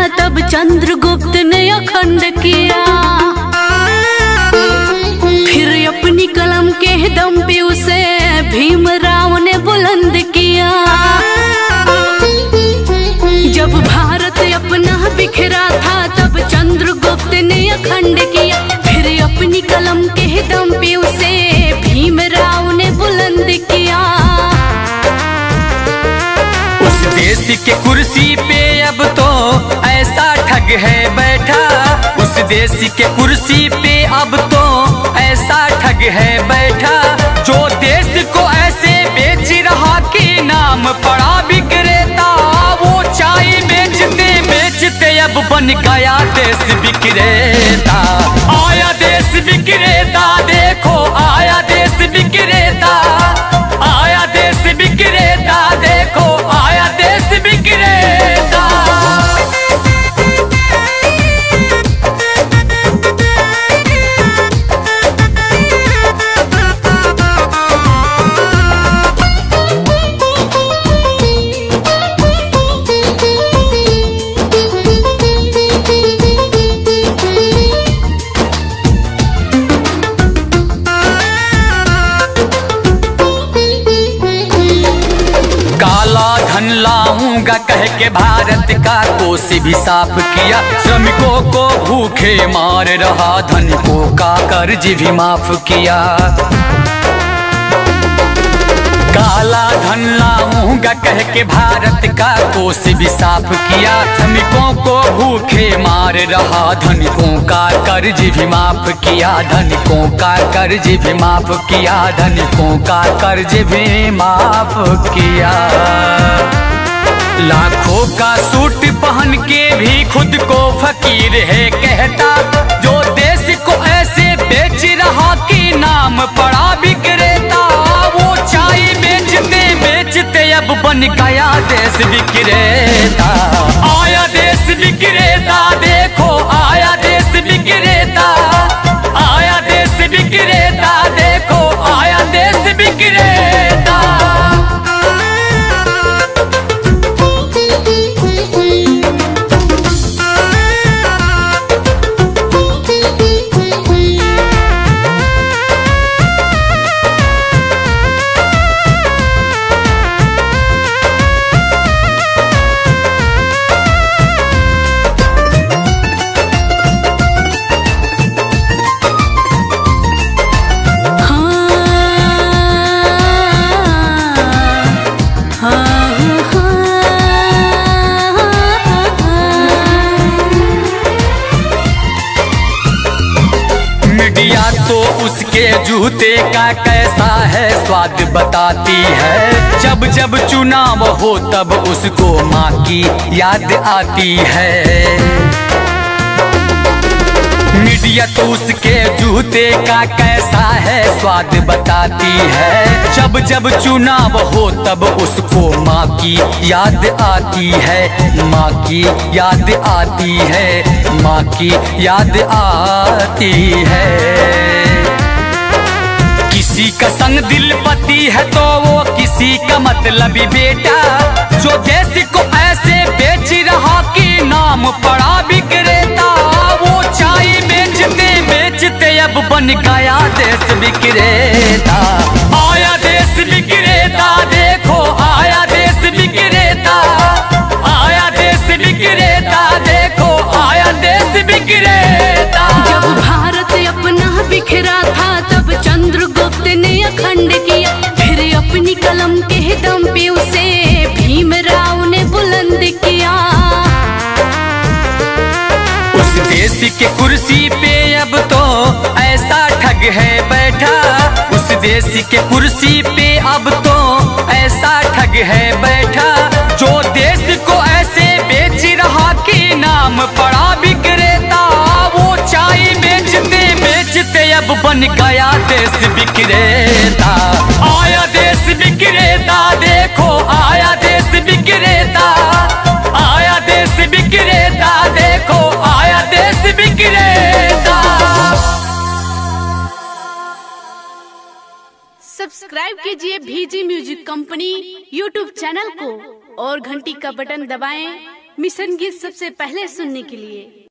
तब चंद्रगुप्त ने अखंड किया। फिर अपनी कलम के दम पे उसे भीमराव ने बुलंद किया। जब भारत अपना बिखरा था तब चंद्रगुप्त ने अखंड किया। फिर अपनी कलम के दम पे उसे भीमराव ने बुलंद किया। उस देश के कुर्सी पे अब तो ऐसा ठग है बैठा। उस देश के कुर्सी पे अब तो ऐसा ठग है बैठा। जो देश को ऐसे बेच रहा कि नाम पड़ा विक्रेता, वो चाय बेचते बेचते अब बन गया देश विक्रेता। आया देश विक्रेता, देखो आया देश विक्रेता। आया देश विक्रेता, देखो आया देश विक्रेता। धन लाऊंगा कह के भारत का कोष भी साफ किया। श्रमिकों को भूखे मार रहा, धनिकों का कर्ज भी माफ किया। काला धन लाऊंगा कह के भारत का कोष भी साफ किया। श्रमिकों को भूखे मार रहा, धनिकों का कर्ज भी माफ किया। धनिकों का कर्ज भी माफ किया। धनिकों का कर्ज भी माफ किया। लाखों का सूट पहन के भी खुद को फकीर है कहता। जो देश को ऐसे बेच रहा कि नाम पड़ा विक्रेता, वो चाय बेचते बेचते अब बन गया देश विक्रेता। आया देश विक्रेता, देखो आया देश विक्रेता। आया देश विक्रेता, देखो आया देश विक्रेता। तो उसके जूते का कैसा है स्वाद बताती है। जब जब चुनाव हो तब उसको माँ की याद आती है। मीडिया तो उसके जूते का कैसा है स्वाद बताती है। जब जब चुनाव हो तब उसको माँ की याद आती है। माँ की याद आती है। माँ की याद आती है। किसी का संग दिल पति है तो वो किसी का मतलबी बेटा। जो देश को ऐसे बेच रहा कि नाम पड़ा विक्रेता, वो चाय बेचते बेचते अब बन गया देश विक्रेता। आया देश विक्रेता, देखो आया देश विक्रेता। आया देश विक्रेता, देखो आया देश विक्रेता। जब भारत अपना बिखरा था तब चंद्रगुप्त ने अखंड किया। फिर अपनी कलम के दम पे उसे भीमराव ने बुलंद किया। उस देश के कुर्सी पे अब तो ऐसा ठग है बैठा। उस देश के कुर्सी पे अब तो ऐसा ठग है बैठा। जो देश को ऐसे बेच रहा कि नाम पड़ा विक्रेता, वो चाय बेचते बेचते अब बन गया देश विक्रेता। आया देश विक्रेता, देखो आया देश विक्रेता। आया देश विक्रेता, देखो आया देश विक्रेता। सब्सक्राइब कीजिए VG music company YouTube channel को और घंटी का बटन दबाएं मिशन गीत सबसे पहले सुनने के लिए